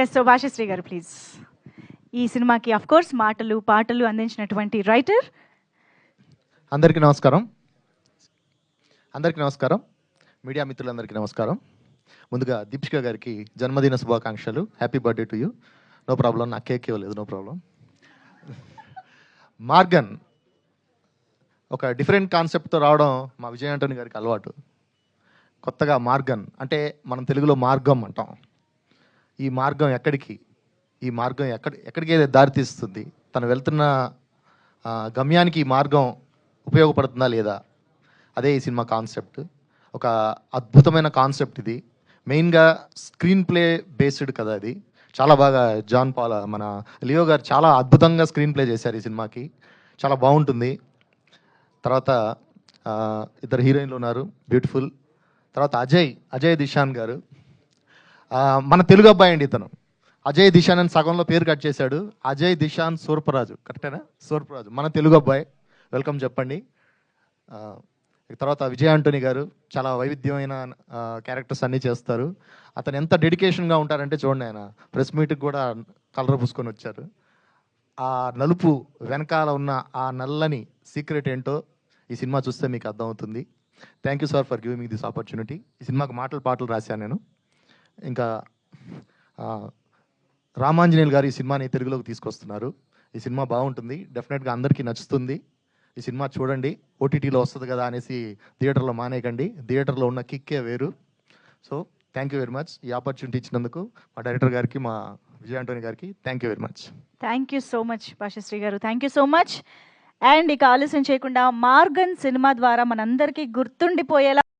Yes, so Bhashasree గారు please. ఈ సినిమాకి అఫ్ కోర్స్ మాటలు పాటలు అందించినటువంటి రైటర్. అందరికీ నమస్కారం. మీడియా మిత్రులందరికీ నమస్కారం. ముందుగా దీపిక గారికి జన్మదిన శుభాకాంక్షలు. Happy birthday to you. No problem, నాకు కేక్ ఇవ్వలేదు, నో ప్రాబ్లం. మార్గన్ ఒక డిఫరెంట్ కాన్సెప్ట్తో రావడం మా విజయ్ ఆంటోనీ గారికి అలవాటు. కొత్తగా మార్గన్ అంటే మనం తెలుగులో మార్గం అంటాం. ఈ మార్గం ఎక్కడికి ఏదో దారితీస్తుంది, తను వెళ్తున్న గమ్యానికి ఈ మార్గం ఉపయోగపడుతుందా లేదా, అదే ఈ సినిమా కాన్సెప్ట్. ఒక అద్భుతమైన కాన్సెప్ట్ ఇది. మెయిన్గా స్క్రీన్ ప్లే బేస్డ్ కదా అది. చాలా బాగా జాన్ పాల్ మన లియో గారు చాలా అద్భుతంగా స్క్రీన్ ప్లే చేశారు ఈ సినిమాకి. చాలా బాగుంటుంది. తర్వాత ఇద్దరు హీరోయిన్లు ఉన్నారు, బ్యూటిఫుల్. తర్వాత అజయ్ దిశాన్ గారు, మన తెలుగు అబ్బాయి అండి ఇతను. అజయ్ దిశాన్ అని సగంలో పేరు కట్ చేశాడు. అజయ్ దిశాన్ సూర్పరాజు, కరెక్టేనా? సూర్పరాజు మన తెలుగు అబ్బాయి. వెల్కమ్ చెప్పండి. తర్వాత విజయ్ ఆంటోనీ గారు చాలా వైవిధ్యమైన క్యారెక్టర్స్ అన్నీ చేస్తారు. అతను ఎంత డెడికేషన్గా ఉంటారంటే చూడండి, ఆయన ప్రెస్ మీట్కి కూడా కలర్ పూసుకొని వచ్చారు. ఆ నలుపు వెనకాల ఉన్న ఆ నల్లని సీక్రెట్ ఏంటో ఈ సినిమా చూస్తే మీకు అర్థమవుతుంది. Thank you sir for giving me this opportunity. ఈ సినిమాకి పాటలు రాశాను నేను. ఇంకా రామాంజనేయులు గారు ఈ సినిమాని తెలుగులోకి తీసుకొస్తున్నారు. ఈ సినిమా బాగుంటుంది, డెఫినెట్గా అందరికీ నచ్చుతుంది. ఈ సినిమా చూడండి. ఓటీటీలో వస్తుంది కదా అనేసి థియేటర్లో మానేయకండి. థియేటర్లో ఉన్న కిక్కే వేరు. So thank you very much. ఈ ఆపర్చునిటీ ఇచ్చినందుకు మా డైరెక్టర్ గారికి, మా విజయ్ ఆంటోనీ గారికి thank you very much. Thank you so much Bhashasri గారు, thank you so much. And ఇక ఆలస్యం చేయకుండా మార్గన్ సినిమా ద్వారా మనందరికీ గుర్తుండిపోయేలా